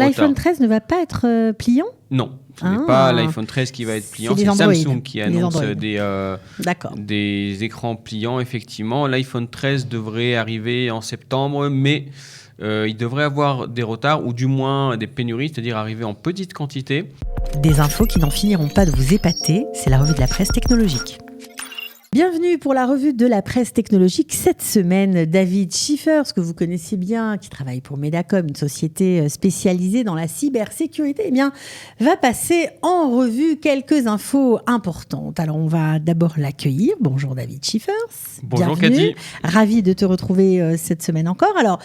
L'iPhone 13 ne va pas être pliant ? Non, ce n'est pas l'iPhone 13 qui va être pliant, c'est Samsung qui annonce des écrans pliants, effectivement. L'iPhone 13 devrait arriver en septembre, mais il devrait avoir des retards ou du moins des pénuries, c'est-à-dire arriver en petite quantité. Des infos qui n'en finiront pas de vous épater, c'est la revue de la presse technologique. Bienvenue pour la revue de la presse technologique. Cette semaine, David Schiffers, que vous connaissez bien, qui travaille pour Medacom, une société spécialisée dans la cybersécurité, va passer en revue quelques infos importantes. Alors, on va d'abord l'accueillir. Bonjour David Schiffers. Bonjour bienvenue. Cathy. Ravi de te retrouver cette semaine encore. Alors,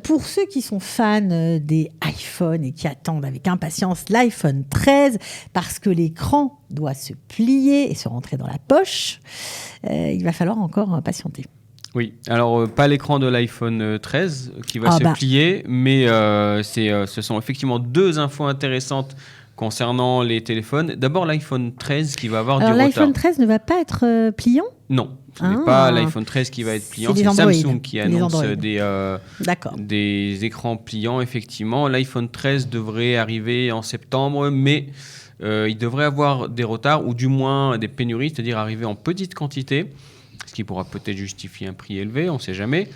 pour ceux qui sont fans des iPhones et qui attendent avec impatience l'iPhone 13, parce que l'écran doit se plier et se rentrer dans la poche, il va falloir encore patienter. Oui, alors pas l'écran de l'iPhone 13 qui va se plier, mais ce sont effectivement deux infos intéressantes concernant les téléphones. D'abord l'iPhone 13 qui va avoir du retard. L'iPhone 13 ne va pas être pliant ? Non, ce n'est pas l'iPhone 13 qui va être pliant, c'est Samsung qui annonce des écrans pliants, effectivement. L'iPhone 13 devrait arriver en septembre, mais il devrait avoir des retards ou du moins des pénuries, c'est-à-dire arriver en petite quantité, ce qui pourra peut-être justifier un prix élevé, on ne sait jamais.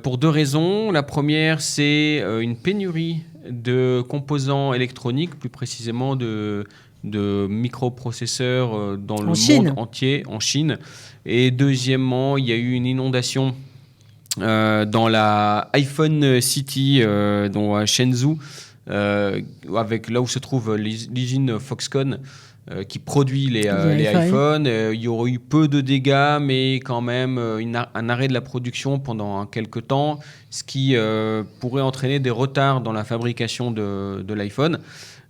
Pour deux raisons. La première, c'est une pénurie de composants électroniques, plus précisément de microprocesseurs dans le monde entier, en Chine. Et deuxièmement, il y a eu une inondation dans la iPhone City, dont à Shenzhou, avec là où se trouve l'usine Foxconn qui produit les iPhones. Il y aurait eu peu de dégâts, mais quand même un arrêt de la production pendant quelques temps, ce qui pourrait entraîner des retards dans la fabrication de l'iPhone.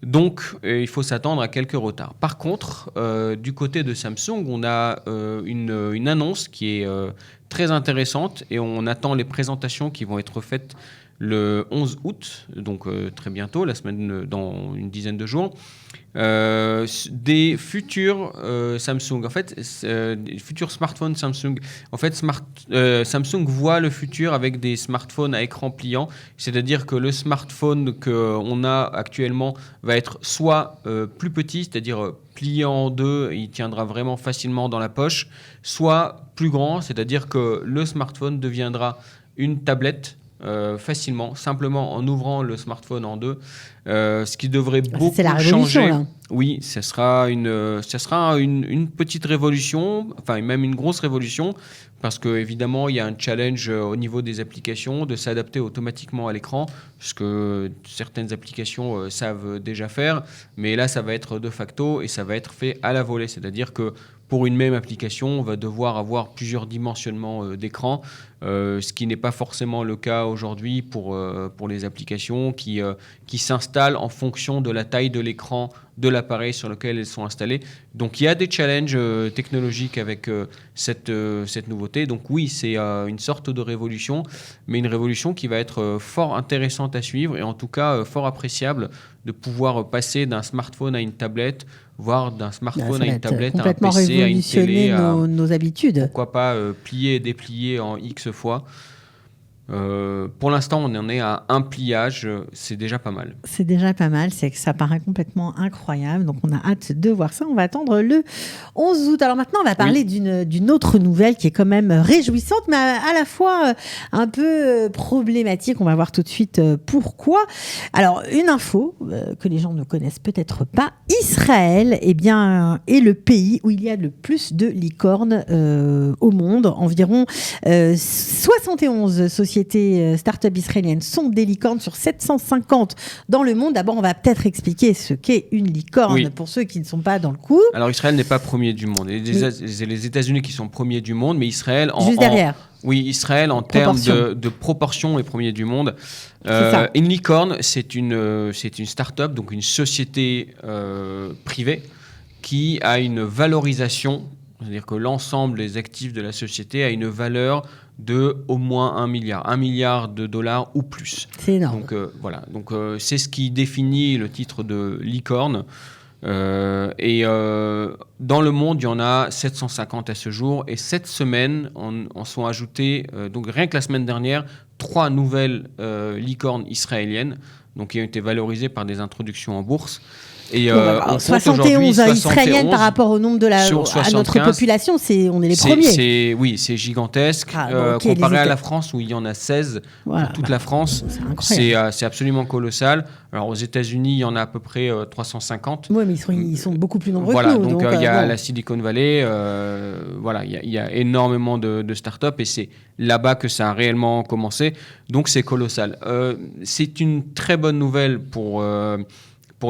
Donc, il faut s'attendre à quelques retards. Par contre, du côté de Samsung, on a une annonce qui est très intéressante et on attend les présentations qui vont être faites le 11 août, donc très bientôt, dans une dizaine de jours, des futurs Samsung. En fait, des futurs smartphones Samsung. En fait, Samsung voit le futur avec des smartphones à écran pliant, c'est-à-dire que le smartphone qu'on a actuellement va être soit plus petit, c'est-à-dire plié en deux, il tiendra vraiment facilement dans la poche, soit plus grand, c'est-à-dire que le smartphone deviendra une tablette facilement, simplement en ouvrant le smartphone en deux, ce qui devrait beaucoup changer. Là. Oui, ce sera une petite révolution, enfin même une grosse révolution, parce qu'évidemment, il y a un challenge au niveau des applications de s'adapter automatiquement à l'écran, ce que certaines applications savent déjà faire, mais là, ça va être de facto et ça va être fait à la volée, c'est-à-dire que pour une même application, on va devoir avoir plusieurs dimensionnements d'écran, ce qui n'est pas forcément le cas aujourd'hui pour les applications qui s'installent en fonction de la taille de l'écran de l'appareil sur lequel elles sont installées. Donc il y a des challenges technologiques avec cette nouveauté. Donc oui, c'est une sorte de révolution, mais une révolution qui va être fort intéressante à suivre et en tout cas fort appréciable de pouvoir passer d'un smartphone à une tablette, voire d'un smartphone à une tablette, à un PC, à une télé, nos habitudes. Pourquoi pas plier et déplier en X fois. Pour l'instant, on en est à un pliage, c'est déjà pas mal. C'est déjà pas mal, c'est que ça paraît complètement incroyable. Donc, on a hâte de voir ça. On va attendre le 11 août. Alors maintenant, on va parler d'une autre nouvelle qui est quand même réjouissante, mais à la fois un peu problématique. On va voir tout de suite pourquoi. Alors, une info que les gens ne connaissent peut-être pas. Israël, est le pays où il y a le plus de licornes au monde. Environ 71 sociétés start-up israéliennes sont des licornes sur 750 dans le monde. D'abord, on va peut-être expliquer ce qu'est une licorne pour ceux qui ne sont pas dans le coup. Alors, Israël n'est pas premier du monde. C'est les États-Unis qui sont premiers du monde, mais Israël juste derrière. Oui, Israël en termes de proportion est premier du monde. Une licorne, c'est une start-up, donc une société privée qui a une valorisation, c'est-à-dire que l'ensemble des actifs de la société a une valeur de au moins 1 milliard. 1 milliard de dollars ou plus. C'est énorme. Donc voilà. Donc c'est ce qui définit le titre de licorne. Dans le monde, il y en a 750 à ce jour. Et cette semaine, on sont ajoutés, donc rien que la semaine dernière, 3 nouvelles licornes israéliennes. donc qui ont été valorisés par des introductions en bourse. Et, 71 israéliennes par rapport au nombre à notre population, on est les premiers. Oui, c'est gigantesque. Comparé à la France où il y en a 16 pour toute la France, c'est absolument colossal. Alors aux États-Unis, il y en a à peu près 350. Oui, mais ils sont beaucoup plus nombreux que nous. Donc il y a la Silicon Valley, il y a énormément de startups et c'est là-bas que ça a réellement commencé. Donc c'est colossal. C'est une très bonne nouvelle pour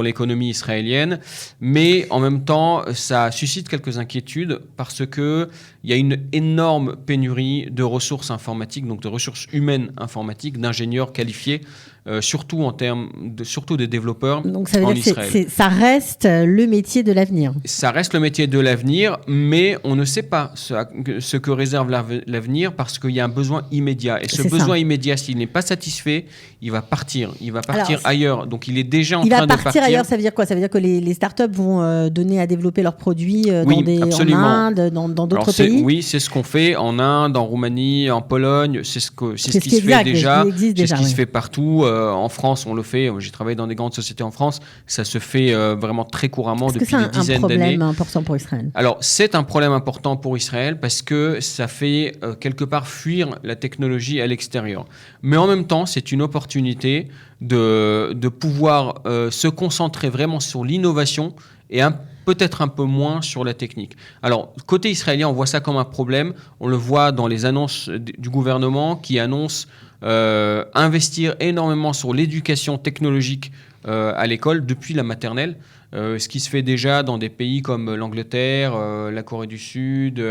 l'économie israélienne, mais en même temps, ça suscite quelques inquiétudes parce qu'il y a une énorme pénurie de ressources informatiques, donc de ressources humaines informatiques, d'ingénieurs qualifiés, surtout des développeurs en Israël. Donc ça veut dire que ça reste le métier de l'avenir. Ça reste le métier de l'avenir, mais on ne sait pas ce que réserve l'avenir parce qu'il y a un besoin immédiat. Et ce besoin immédiat, s'il n'est pas satisfait, il va partir. Il va partir ailleurs. Donc il est déjà en train de partir. Ailleurs, ça veut dire quoi? Ça veut dire que les startups vont donner à développer leurs produits en Inde, dans d'autres pays? Oui, c'est ce qu'on fait en Inde, en Roumanie, en Pologne. C'est ce qui se fait déjà. C'est ce qui se fait partout. En France, on le fait. J'ai travaillé dans des grandes sociétés en France. Ça se fait vraiment très couramment depuis des dizaines d'années. C'est un problème important pour Israël? Alors, c'est un problème important pour Israël parce que ça fait quelque part fuir la technologie à l'extérieur. Mais en même temps, c'est une opportunité de pouvoir se concentrer vraiment sur l'innovation et peut-être un peu moins sur la technique. Alors, côté israélien, on voit ça comme un problème. On le voit dans les annonces du gouvernement qui annonce investir énormément sur l'éducation technologique à l'école depuis la maternelle, ce qui se fait déjà dans des pays comme l'Angleterre, la Corée du Sud,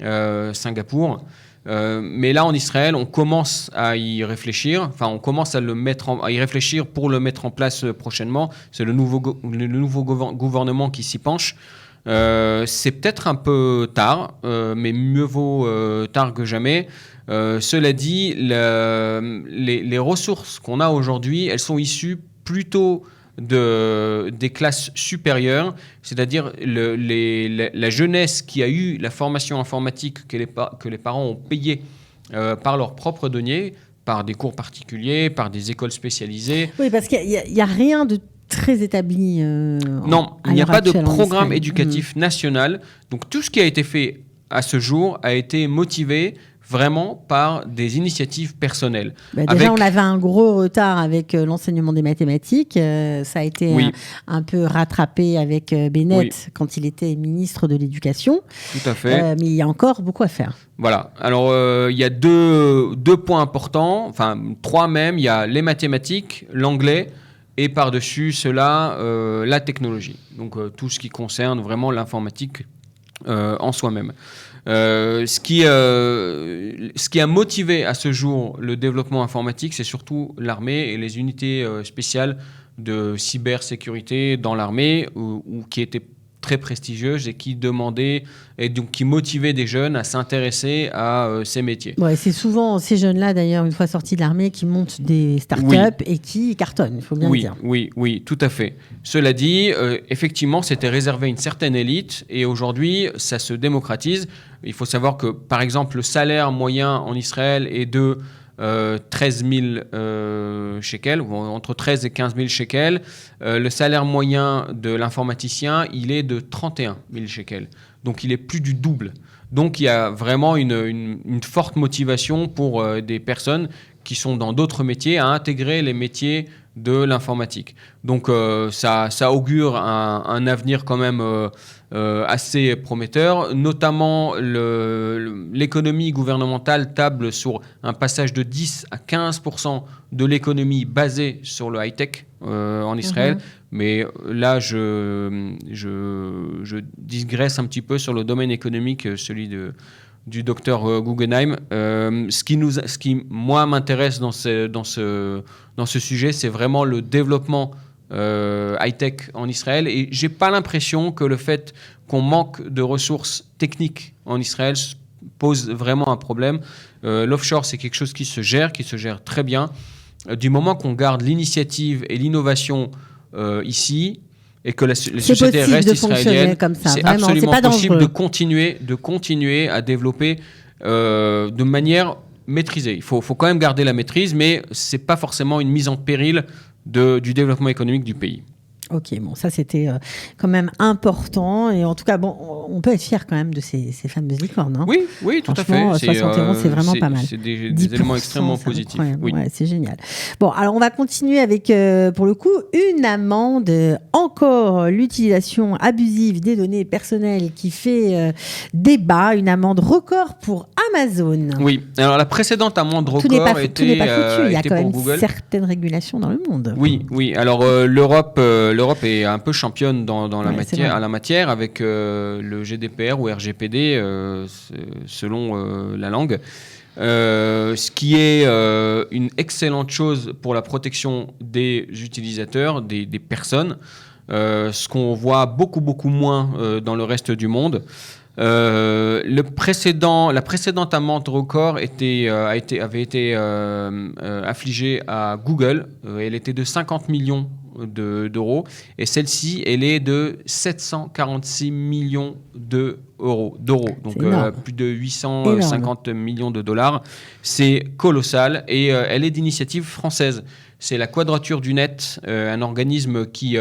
Singapour. Mais là, en Israël, on commence à y réfléchir. Enfin, on commence à y réfléchir pour le mettre en place prochainement. C'est le nouveau gouvernement qui s'y penche. C'est peut-être un peu tard, mais mieux vaut tard que jamais. Cela dit, les ressources qu'on a aujourd'hui, elles sont issues plutôt des classes supérieures, c'est-à-dire la jeunesse qui a eu la formation informatique que les parents ont payée par leurs propres deniers, par des cours particuliers, par des écoles spécialisées. Oui, parce qu'il n'y a rien de très établi. Non, il n'y a pas de programme éducatif national. Donc tout ce qui a été fait à ce jour a été motivé vraiment par des initiatives personnelles. Déjà, on avait un gros retard avec l'enseignement des mathématiques. Ça a été un peu rattrapé avec Bennett quand il était ministre de l'Éducation. Tout à fait. Mais il y a encore beaucoup à faire. Voilà. Alors, il y a deux points importants, enfin 3 même. Il y a les mathématiques, l'anglais et par-dessus cela, la technologie. Donc, tout ce qui concerne vraiment l'informatique en soi-même. Ce qui a motivé à ce jour le développement informatique, c'est surtout l'armée et les unités spéciales de cybersécurité dans l'armée, qui étaient très prestigieuses et qui demandaient et donc qui motivaient des jeunes à s'intéresser à ces métiers. Ouais, c'est souvent ces jeunes-là, d'ailleurs, une fois sortis de l'armée, qui montent des startups et qui cartonnent, il faut bien le dire. Oui, tout à fait. Cela dit, effectivement, c'était réservé à une certaine élite et aujourd'hui, ça se démocratise. Il faut savoir que, par exemple, le salaire moyen en Israël est de 13 000 shekels, ou entre 13 et 15 000 shekels. Le salaire moyen de l'informaticien, il est de 31 000 shekels. Donc, il est plus du double. Donc, il y a vraiment une forte motivation pour des personnes qui sont dans d'autres métiers à intégrer les métiers de l'informatique. Donc, ça augure un avenir quand même assez prometteur. Notamment, l'économie gouvernementale table sur un passage de 10 à 15% de l'économie basée sur le high-tech en Israël. Mais là, je digresse un petit peu sur le domaine économique, celui du docteur Guggenheim. Ce qui moi, m'intéresse dans ce sujet, c'est vraiment le développement high-tech en Israël. Et je n'ai pas l'impression que le fait qu'on manque de ressources techniques en Israël pose vraiment un problème. L'offshore, c'est quelque chose qui se gère très bien. Du moment qu'on garde l'initiative et l'innovation ici, et que les sociétés restent israéliennes, c'est absolument possible de continuer à développer de manière maîtrisée. Il faut quand même garder la maîtrise, mais ce n'est pas forcément une mise en péril du développement économique du pays. Ok, bon, ça c'était quand même important. Et en tout cas, bon, on peut être fier quand même de ces fameuses licornes. Hein. Oui, tout à fait. 71, c'est vraiment pas mal. C'est des éléments extrêmement positifs. Oui. Ouais, c'est génial. Bon, alors on va continuer avec, pour le coup, une amende. Encore l'utilisation abusive des données personnelles qui fait débat. Une amende record pour Amazon. Oui, alors la précédente amende record tout n'est pas était foutu. Il y a quand même Google. Certaines régulations dans le monde. Oui. Alors l'Europe est un peu championne dans la matière avec le GDPR ou RGPD selon la langue. Ce qui est une excellente chose pour la protection des utilisateurs, des personnes, ce qu'on voit beaucoup moins dans le reste du monde. La précédente amende record avait été affligée à Google. Elle était de 50 millions d'euros et celle-ci elle est de 746 millions d'euros, donc plus de 850 millions de dollars. C'est colossal et elle est d'initiative française. C'est la Quadrature du Net, un organisme qui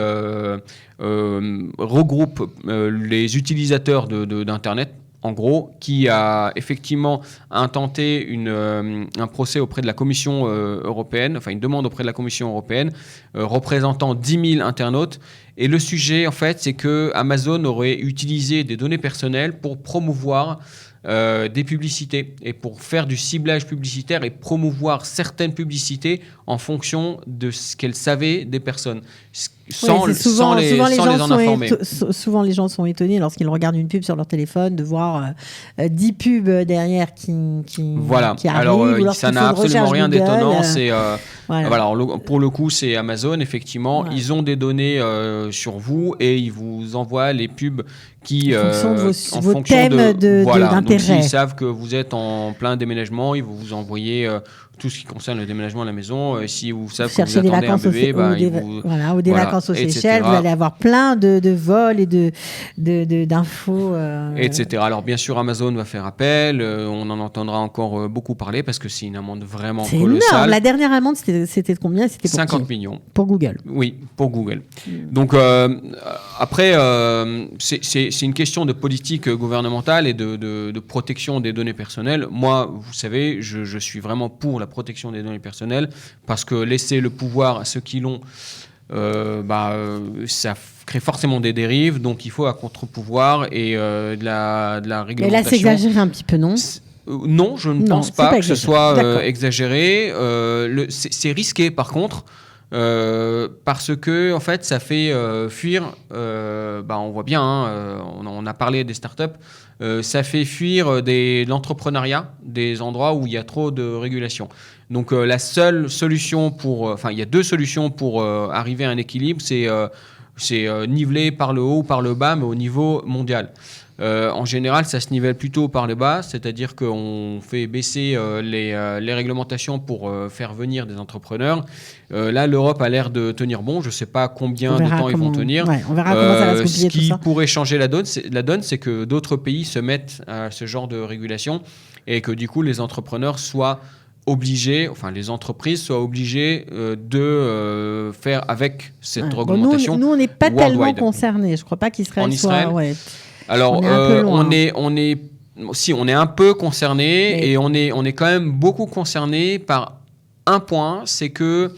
regroupe les utilisateurs d'Internet, en gros, qui a effectivement intenté un procès auprès de la Commission européenne, enfin une demande auprès de la Commission européenne, représentant 10 000 internautes. Et le sujet, en fait, c'est que Amazon aurait utilisé des données personnelles pour promouvoir des publicités et pour faire du ciblage publicitaire et promouvoir certaines publicités en fonction de ce qu'elles savaient des personnes, sans les en informer. Souvent, les gens sont étonnés lorsqu'ils regardent une pub sur leur téléphone de voir 10 pubs derrière qui arrivent. Alors, ça n'a absolument rien d'étonnant. Voilà. Pour le coup, c'est Amazon, effectivement. Ouais. Ils ont des données sur vous et ils vous envoient les pubs qui, en fonction de vos thèmes d'intérêt. Donc, s'ils savent que vous êtes en plein déménagement, ils vont vous envoyer tout ce qui concerne le déménagement à la maison. Si vous savez que vous attendez un bébé, ou des vacances aux Seychelles, vous allez avoir plein de vols et d'infos. Etc. Alors bien sûr, Amazon va faire appel. On en entendra encore beaucoup parler parce que c'est une amende vraiment colossale. C'est énorme. La dernière amende, c'était de combien? C'était pour 50 millions. Pour Google. Oui, pour Google. Donc après, c'est une question de politique gouvernementale et de protection des données personnelles. Moi, vous savez, je suis vraiment pour la protection des données personnelles parce que laisser le pouvoir à ceux qui l'ont, ça crée forcément des dérives. Donc il faut un contre-pouvoir et de la réglementation. Et là, c'est exagéré un petit peu, non ? Non, je ne pense pas que ce soit exagéré. C'est risqué, par contre. Parce que en fait ça fait fuir on voit bien on a parlé des startups, ça fait fuir l'entrepreneuriat des endroits où il y a trop de régulation. Donc la seule solution il y a deux solutions pour arriver à un équilibre, c'est niveler par le haut ou par le bas, mais au niveau mondial. En général, ça se nivelle plutôt par le bas, c'est-à-dire qu'on fait baisser les réglementations pour faire venir des entrepreneurs. Là, l'Europe a l'air de tenir bon. Je ne sais pas combien de temps ils vont tenir. Ouais, on verra comment ça va se goupiller. Ce qui pourrait changer la donne, c'est que d'autres pays se mettent à ce genre de régulation et que du coup, les entrepreneurs soient obligés, enfin les entreprises soient obligées de faire avec cette réglementation. Nous, on n'est pas tellement concernés. Je ne crois pas qu'Israël soit... Ouais. Alors, on est un peu concerné et on est quand même beaucoup concerné par un point, c'est que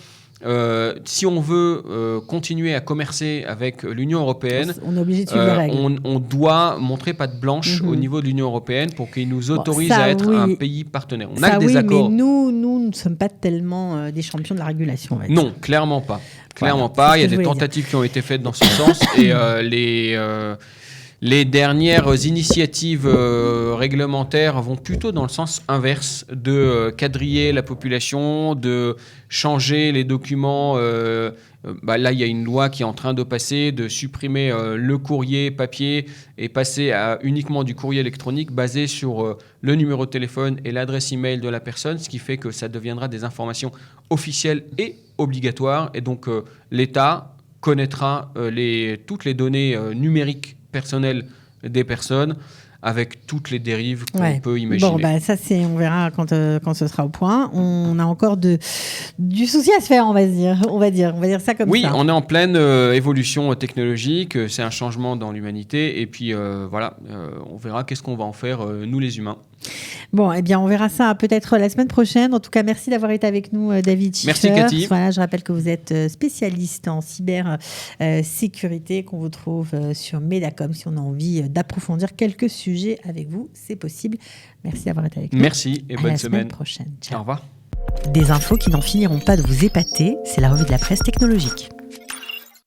si on veut continuer à commercer avec l'Union européenne, on est obligé de suivre les règles. On doit montrer patte blanche au niveau de l'Union européenne pour qu'ils nous autorisent à être un pays partenaire. On a des accords. Mais nous ne sommes pas tellement des champions de la régulation. Non, clairement pas. Clairement pas. Il y a des tentatives qui ont été faites dans ce sens et les dernières initiatives réglementaires vont plutôt dans le sens inverse de quadriller la population, de changer les documents. Là, il y a une loi qui est en train de passer, de supprimer le courrier papier et passer à uniquement du courrier électronique basé sur le numéro de téléphone et l'adresse email de la personne, ce qui fait que ça deviendra des informations officielles et obligatoires. Et donc, l'État connaîtra toutes les données numériques personnelles des personnes avec toutes les dérives qu'on peut imaginer. Bon, ça, on verra quand ce sera au point. On a encore du souci à se faire, on va dire ça comme ça. Oui, on est en pleine évolution technologique, c'est un changement dans l'humanité, et puis on verra qu'est-ce qu'on va en faire, nous les humains. Bon, eh bien, on verra ça peut-être la semaine prochaine. En tout cas, merci d'avoir été avec nous, David Schiffer. Merci, Cathy. Voilà, je rappelle que vous êtes spécialiste en cybersécurité, qu'on vous trouve sur Medacom. Si on a envie d'approfondir quelques sujets avec vous, c'est possible. Merci d'avoir été avec nous. Merci et bonne semaine prochaine. Ciao. Au revoir. Des infos qui n'en finiront pas de vous épater, c'est la revue de la presse technologique.